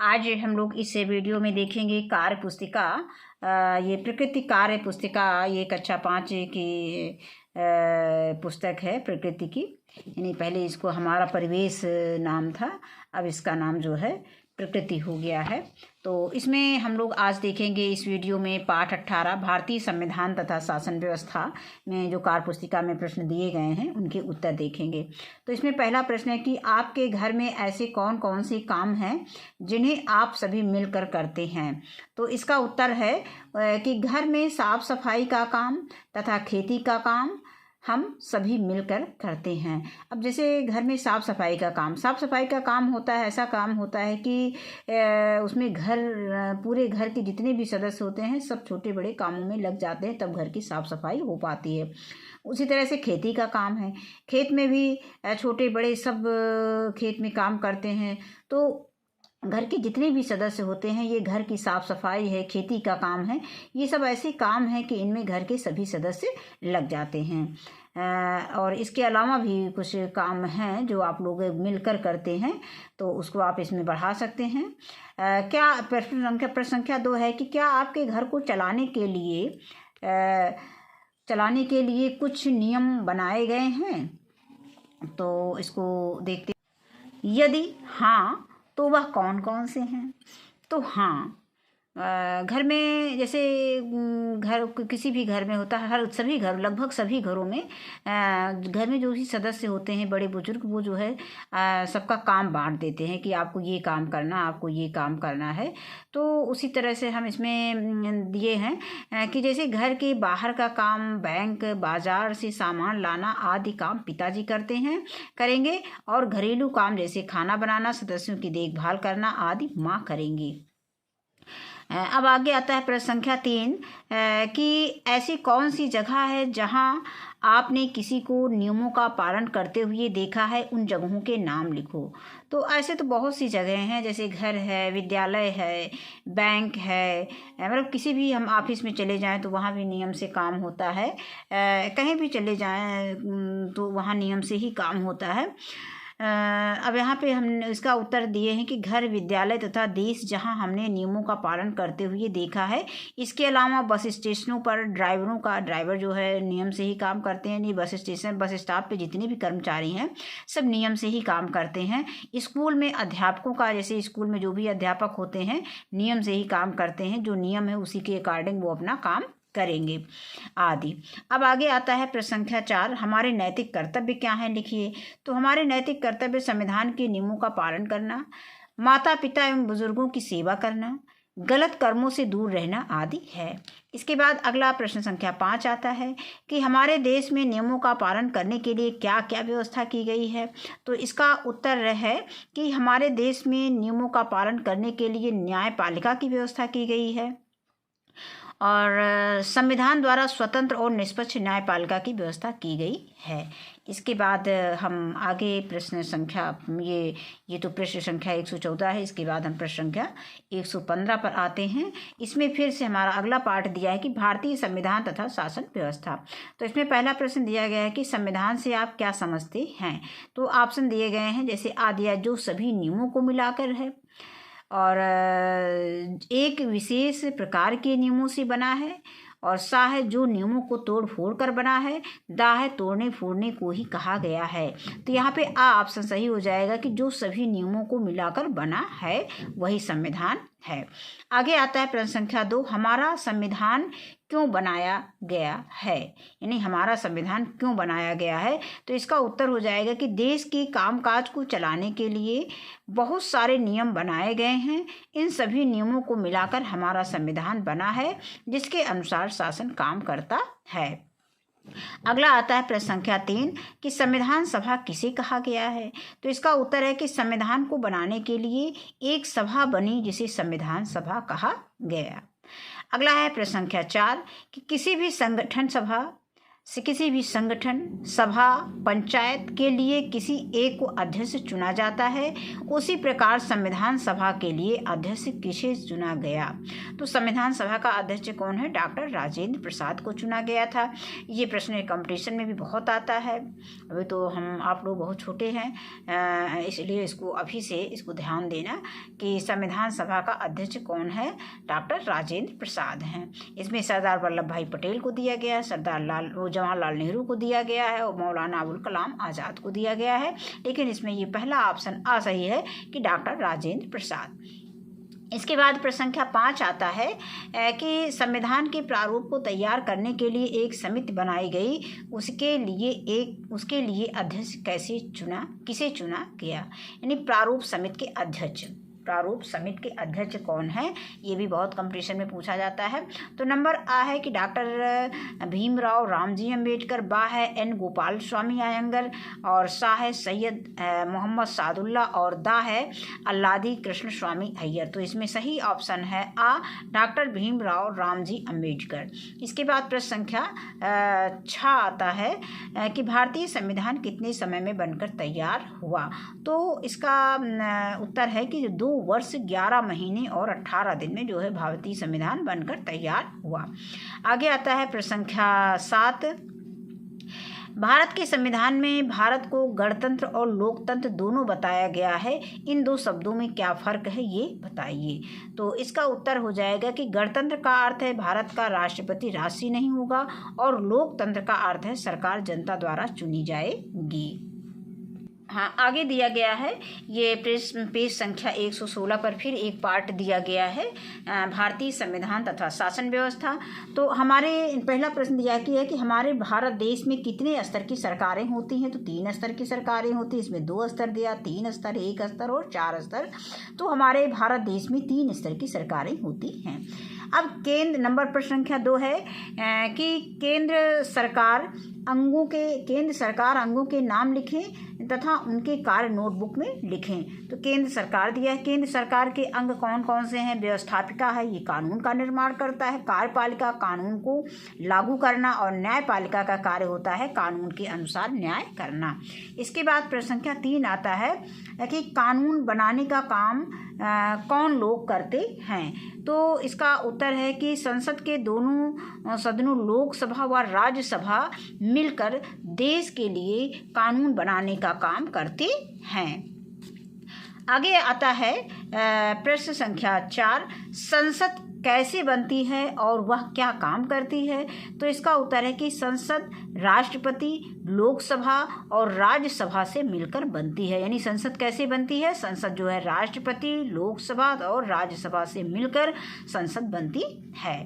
आज हम लोग इस वीडियो में देखेंगे कार्य पुस्तिका। ये प्रकृति कार्य पुस्तिका, ये कक्षा 5 की पुस्तक है प्रकृति की। यानी पहले इसको हमारा परिवेश नाम था, अब इसका नाम जो है प्रकृति हो गया है। तो इसमें हम लोग आज देखेंगे इस वीडियो में पाठ 18 भारतीय संविधान तथा शासन व्यवस्था में जो कार्य पुस्तिका में प्रश्न दिए गए हैं उनके उत्तर देखेंगे। तो इसमें पहला प्रश्न है कि आपके घर में ऐसे कौन कौन से काम हैं जिन्हें आप सभी मिलकर करते हैं। तो इसका उत्तर है कि घर में साफ सफाई का काम तथा खेती का काम हम सभी मिलकर करते हैं। अब जैसे घर में साफ़ सफाई का काम होता है, ऐसा काम होता है कि उसमें पूरे घर के जितने भी सदस्य होते हैं सब छोटे बड़े कामों में लग जाते हैं, तब घर की साफ़ सफाई हो पाती है। उसी तरह से खेती का काम है, खेत में भी छोटे बड़े सब खेत में काम करते हैं। तो घर के जितने भी सदस्य होते हैं, ये घर की साफ़ सफाई है, खेती का काम है, ये सब ऐसे काम हैं कि इनमें घर के सभी सदस्य लग जाते हैं। और इसके अलावा भी कुछ काम हैं जो आप लोग मिलकर करते हैं, तो उसको आप इसमें बढ़ा सकते हैं। क्या प्रश्न संख्या 2 है कि क्या आपके घर को चलाने के लिए कुछ नियम बनाए गए हैं। तो इसको देखते, यदि हाँ तो वह कौन कौन से हैं। तो हाँ, घर में जैसे घर किसी भी घर में होता है, लगभग सभी घरों में घर में जो भी सदस्य होते हैं बड़े बुजुर्ग, वो जो है सबका काम बांट देते हैं कि आपको ये काम करना, आपको ये काम करना है। तो उसी तरह से हम इसमें दिए हैं कि जैसे घर के बाहर का काम, बैंक बाजार से सामान लाना आदि काम पिताजी करेंगे, और घरेलू काम जैसे खाना बनाना, सदस्यों की देखभाल करना आदि माँ करेंगी। अब आगे आता है प्रश्न संख्या 3 कि ऐसी कौन सी जगह है जहां आपने किसी को नियमों का पालन करते हुए देखा है, उन जगहों के नाम लिखो। तो ऐसे तो बहुत सी जगह हैं, जैसे घर है, विद्यालय है, बैंक है, मतलब किसी भी हम ऑफिस में चले जाएं तो वहाँ भी नियम से काम होता है। कहीं भी चले जाएं तो वहाँ नियम से ही काम होता है। अब यहाँ पे हम इसका उत्तर दिए हैं कि घर, विद्यालय तथा देश जहाँ हमने नियमों का पालन करते हुए देखा है। इसके अलावा बस स्टेशनों पर ड्राइवर जो है नियम से ही काम करते हैं। नहीं, बस स्टॉप पे जितने भी कर्मचारी हैं सब नियम से ही काम करते हैं। स्कूल में अध्यापकों का, जैसे स्कूल में जो भी अध्यापक होते हैं नियम से ही काम करते हैं, जो नियम है उसी के अकॉर्डिंग वो अपना काम करेंगे आदि। अब आगे आता है प्रश्न संख्या 4, हमारे नैतिक कर्तव्य क्या हैं, लिखिए। तो हमारे नैतिक कर्तव्य संविधान के नियमों का पालन करना, माता पिता एवं बुजुर्गों की सेवा करना, गलत कर्मों से दूर रहना आदि है। इसके बाद अगला प्रश्न संख्या 5 आता है कि हमारे देश में नियमों का पालन करने के लिए क्या क्या व्यवस्था की गई है। तो इसका उत्तर है कि हमारे देश में नियमों का पालन करने के लिए न्यायपालिका की व्यवस्था की गई है, और संविधान द्वारा स्वतंत्र और निष्पक्ष न्यायपालिका की व्यवस्था की गई है। इसके बाद हम आगे प्रश्न संख्या ये तो प्रश्न संख्या 114 है। इसके बाद हम प्रश्न संख्या 115 पर आते हैं। इसमें फिर से हमारा अगला पाठ दिया है कि भारतीय संविधान तथा शासन व्यवस्था। तो इसमें पहला प्रश्न दिया गया है कि संविधान से आप क्या समझते हैं। तो ऑप्शन दिए गए हैं, जैसे आ दिया जो सभी नियमों को मिलाकर है, और एक विशेष प्रकार के नियमों से बना है, और सा है जो नियमों को तोड़ फोड़ कर बना है, दा है तोड़ने फोड़ने को ही कहा गया है। तो यहाँ पे आ ऑप्शन सही हो जाएगा कि जो सभी नियमों को मिलाकर बना है वही संविधान है। आगे आता है प्रश्न संख्या 2, हमारा संविधान क्यों बनाया गया है, यानी हमारा संविधान क्यों बनाया गया है। तो इसका उत्तर हो जाएगा कि देश के कामकाज को चलाने के लिए बहुत सारे नियम बनाए गए हैं, इन सभी नियमों को मिलाकर हमारा संविधान बना है, जिसके अनुसार शासन काम करता है। अगला आता है प्रश्न संख्या 3 कि संविधान सभा किसे कहा गया है। तो इसका उत्तर है कि संविधान को बनाने के लिए एक सभा बनी जिसे संविधान सभा कहा गया। अगला है प्रश्न संख्या 4 कि किसी भी संगठन सभा, से किसी भी संगठन, सभा, पंचायत के लिए किसी एक को अध्यक्ष चुना जाता है, उसी प्रकार संविधान सभा के लिए अध्यक्ष किसे चुना गया? तो संविधान सभा का अध्यक्ष कौन है? डॉक्टर राजेंद्र प्रसाद को चुना गया था। ये प्रश्न कंपटीशन में भी बहुत आता है। अभी तो आप लोग बहुत छोटे हैं, इसलिए इसको अभी से इसको ध्यान देना कि संविधान सभा का अध्यक्ष कौन है? डॉक्टर राजेंद्र प्रसाद हैं। इसमें सरदार वल्लभ भाई पटेल को दिया गया है, जवाहरलाल नेहरू को दिया गया है और मौलाना अबुल कलाम आज़ाद को दिया गया है। लेकिन इसमें ये पहला ऑप्शन सही है कि डॉक्टर राजेंद्र प्रसाद। इसके बाद प्रश्न संख्या 5 आता है कि संविधान के प्रारूप को तैयार करने के लिए एक समिति बनाई गई, उसके लिए अध्यक्ष किसे चुना गया? यानी प्रारूप समिति के अध्यक्ष कौन है? ये भी बहुत कंपटीशन में पूछा जाता है। तो नंबर आ है कि डॉक्टर भीमराव रामजी अम्बेडकर, बा है एन गोपाल स्वामी अयंगर, और सा है सैयद मोहम्मद सादुल्ला, और दा है अल्लादी कृष्ण स्वामी अय्यर। तो इसमें सही ऑप्शन है आ, डॉक्टर भीमराव रामजी अम्बेडकर। इसके बाद प्रश्न संख्या 6 आता है कि भारतीय संविधान कितने समय में बनकर तैयार हुआ? तो इसका उत्तर है कि 2 वर्ष 11 महीने और 18 दिन में जो है भारतीय संविधान बनकर तैयार हुआ। आगे आता है प्रश्न संख्या 7। भारत के संविधान में भारत को गणतंत्र और लोकतंत्र दोनों बताया गया है, इन 2 शब्दों में क्या फ़र्क है ये बताइए? तो इसका उत्तर हो जाएगा कि गणतंत्र का अर्थ है भारत का राष्ट्रपति राष्ट्रीय नहीं होगा, और लोकतंत्र का अर्थ है सरकार जनता द्वारा चुनी जाएगी। हाँ, आगे दिया गया है ये पेज संख्या 116 पर फिर एक पार्ट दिया गया है, भारतीय संविधान तथा शासन व्यवस्था। तो हमारे पहला प्रश्न दिया गया है कि हमारे भारत देश में कितने स्तर की सरकारें होती हैं? तो 3 स्तर की सरकारें होती हैं। इसमें 2 स्तर दिया, 3 स्तर, 1 स्तर और 4 स्तर। तो हमारे भारत देश में 3 स्तर की सरकारें होती हैं। अब प्रश्न संख्या 2 है कि केंद्र सरकार अंगों के नाम लिखें तथा उनके कार्य नोटबुक में लिखें। तो केंद्र सरकार दिया है। केंद्र सरकार के अंग कौन कौन से हैं? व्यवस्थापिका है, ये कानून का निर्माण करता है। कार्यपालिका कानून को लागू करना, और न्यायपालिका का कार्य होता है कानून के अनुसार न्याय करना। इसके बाद प्रश्न संख्या 3 आता है कि कानून बनाने का काम कौन लोग करते हैं? तो इसका उत्तर है कि संसद के दोनों सदनों लोकसभा व राज्यसभा मिलकर देश के लिए कानून बनाने का काम करते हैं। आगे आता है प्रश्न संख्या 4, संसद कैसे बनती है और वह क्या काम करती है? तो इसका उत्तर है कि संसद राष्ट्रपति, लोकसभा और राज्यसभा से मिलकर बनती है। यानी संसद कैसे बनती है? संसद जो है राष्ट्रपति, लोकसभा और राज्यसभा से मिलकर संसद बनती है।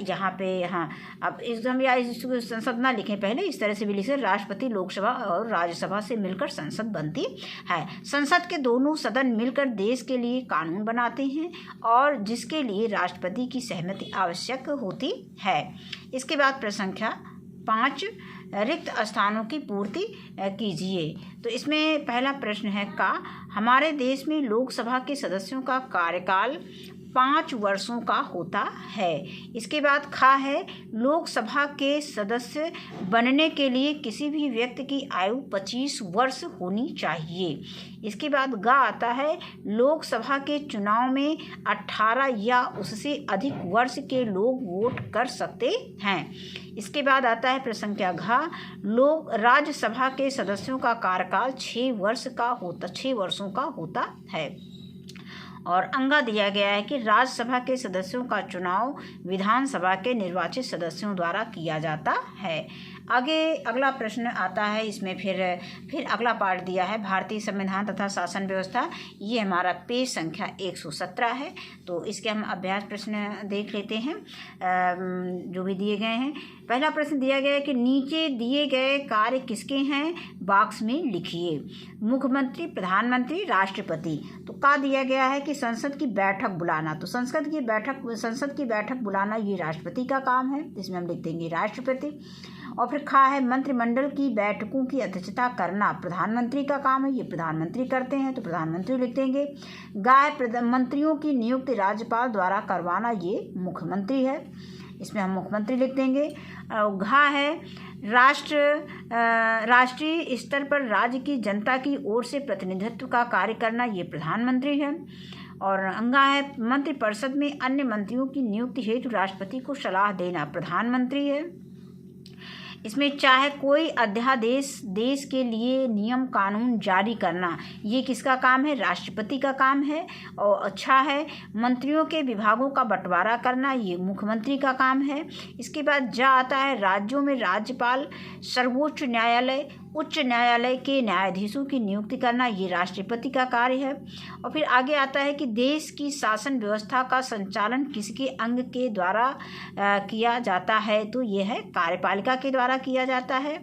यहाँ पे अब एकदम या संसद ना लिखें, पहले इस तरह से भी लिखें, राष्ट्रपति, लोकसभा और राज्यसभा से मिलकर संसद बनती है। संसद के दोनों सदन मिलकर देश के लिए कानून बनाते हैं और जिसके लिए राष्ट्रपति की सहमति आवश्यक होती है। इसके बाद प्रश्न संख्या 5, रिक्त स्थानों की पूर्ति कीजिए। तो इसमें पहला प्रश्न है का, हमारे देश में लोकसभा के सदस्यों का कार्यकाल 5 वर्षों का होता है। इसके बाद खा है, लोकसभा के सदस्य बनने के लिए किसी भी व्यक्ति की आयु 25 वर्ष होनी चाहिए। इसके बाद गा आता है, लोकसभा के चुनाव में 18 या उससे अधिक वर्ष के लोग वोट कर सकते हैं। इसके बाद आता है प्रश्न संख्या घ, राज्यसभा के सदस्यों का कार्यकाल 6 वर्षों का होता है। और अंगा दिया गया है कि राज्यसभा के सदस्यों का चुनाव विधानसभा के निर्वाचित सदस्यों द्वारा किया जाता है। आगे अगला प्रश्न आता है, इसमें फिर अगला पार्ट दिया है भारतीय संविधान तथा शासन व्यवस्था। ये हमारा पेज संख्या 117 है। तो इसके हम अभ्यास प्रश्न देख लेते हैं जो भी दिए गए हैं। पहला प्रश्न दिया गया है कि नीचे दिए गए कार्य किसके हैं? बॉक्स में लिखिए। मुख्यमंत्री, प्रधानमंत्री, राष्ट्रपति। तो का दिया गया है कि संसद की बैठक बुलाना। तो संसद की बैठक बुलाना ये राष्ट्रपति का काम है, इसमें हम लिख देंगे राष्ट्रपति। और फिर खा है, मंत्रिमंडल की बैठकों की अध्यक्षता करना प्रधानमंत्री का काम है, ये प्रधानमंत्री करते हैं, तो प्रधानमंत्री लिख देंगे। गा है, मंत्रियों की नियुक्ति राज्यपाल द्वारा करवाना, ये मुख्यमंत्री है। इसमें हम मुख्यमंत्री लिख देंगे। और घा है राष्ट्रीय स्तर पर राज्य की जनता की ओर से प्रतिनिधित्व का कार्य करना, ये प्रधानमंत्री है। और अंगा है मंत्रिपरिषद में अन्य मंत्रियों की नियुक्ति हेतु राष्ट्रपति को सलाह देना, प्रधानमंत्री है। इसमें चाहे कोई अध्यादेश देश के लिए नियम कानून जारी करना, ये किसका काम है? राष्ट्रपति का काम है। और अच्छा है मंत्रियों के विभागों का बंटवारा करना, ये मुख्यमंत्री का काम है। इसके बाद जा आता है राज्यों में राज्यपाल, सर्वोच्च न्यायालय, उच्च न्यायालय के न्यायाधीशों की नियुक्ति करना, ये राष्ट्रपति का कार्य है। और फिर आगे आता है कि देश की शासन व्यवस्था का संचालन किसके अंग के द्वारा किया जाता है? तो ये है कार्यपालिका के द्वारा किया जाता है।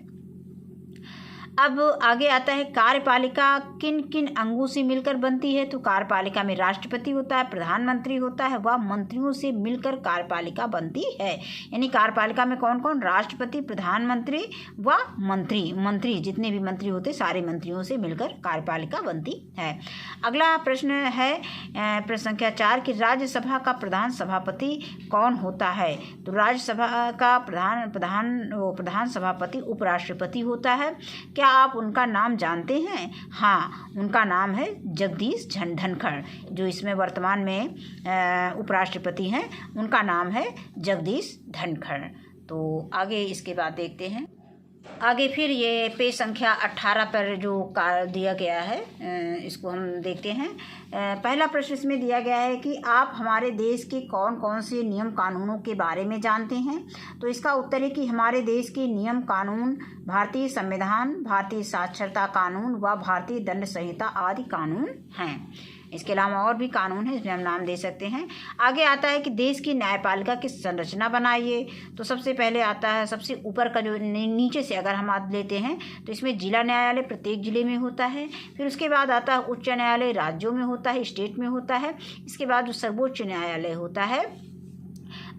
अब आगे आता है कार्यपालिका किन किन अंगों से मिलकर बनती है? तो कार्यपालिका में राष्ट्रपति होता है, प्रधानमंत्री होता है, वह मंत्रियों से मिलकर कार्यपालिका बनती है। यानी कार्यपालिका में कौन कौन? राष्ट्रपति, प्रधानमंत्री व मंत्री जितने भी मंत्री होते सारे मंत्रियों से मिलकर कार्यपालिका बनती है। अगला प्रश्न है प्रश्न संख्या 4 कि राज्यसभा का प्रधान सभापति कौन होता है? तो राज्यसभा का प्रधान सभापति उपराष्ट्रपति होता है। क्या आप उनका नाम जानते हैं? हाँ, उनका नाम है जगदीश धनखड़, जो इसमें वर्तमान में उपराष्ट्रपति हैं, उनका नाम है जगदीश धनखड़। तो आगे इसके बाद देखते हैं। आगे फिर ये पेज संख्या 18 पर जो कार्य दिया गया है इसको हम देखते हैं। पहला प्रश्न इसमें दिया गया है कि आप हमारे देश के कौन कौन से नियम कानूनों के बारे में जानते हैं? तो इसका उत्तर है कि हमारे देश के नियम कानून भारतीय संविधान, भारतीय साक्षरता कानून व भारतीय दंड संहिता आदि कानून हैं। इसके अलावा और भी कानून है, इसमें हम नाम दे सकते हैं। आगे आता है कि देश की न्यायपालिका की संरचना बनाइए। तो सबसे पहले आता है सबसे ऊपर का जो नीचे से अगर हम लेते हैं तो इसमें जिला न्यायालय प्रत्येक जिले में होता है। फिर उसके बाद आता है उच्च न्यायालय राज्यों में होता है, स्टेट में होता है। इसके बाद जो सर्वोच्च न्यायालय होता है,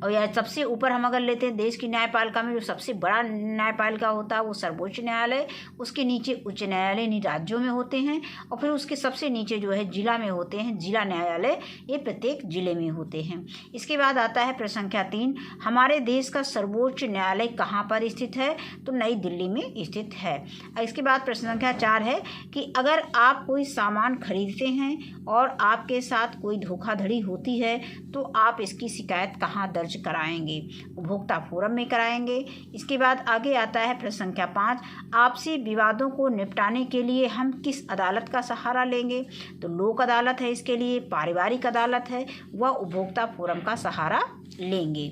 और या सबसे ऊपर हम अगर लेते हैं देश की न्यायपालिका में जो सबसे बड़ा न्यायपालिका होता है वो सर्वोच्च न्यायालय, उसके नीचे उच्च न्यायालय यानी राज्यों में होते हैं, और फिर उसके सबसे नीचे जो है जिला में होते हैं, जिला न्यायालय, ये प्रत्येक जिले में होते हैं। इसके बाद आता है प्रश्न संख्या 3, हमारे देश का सर्वोच्च न्यायालय कहाँ पर स्थित है? तो नई दिल्ली में स्थित है। इसके बाद प्रश्न संख्या 4 है कि अगर आप कोई सामान खरीदते हैं और आपके साथ कोई धोखाधड़ी होती है तो आप इसकी शिकायत कहाँ दर्ज कराएंगे? उपभोक्ता फोरम में कराएंगे। इसके बाद आगे आता है प्रश्न संख्या 5, आपसी विवादों को निपटाने के लिए हम किस अदालत का सहारा लेंगे? तो लोक अदालत है, इसके लिए पारिवारिक अदालत है, वह उपभोक्ता फोरम का सहारा लेंगे।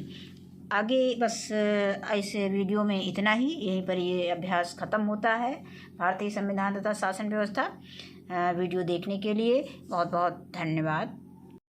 आगे बस ऐसे वीडियो में इतना ही, यहीं पर ये अभ्यास ख़त्म होता है। भारतीय संविधान तथा शासन व्यवस्था वीडियो देखने के लिए बहुत बहुत धन्यवाद।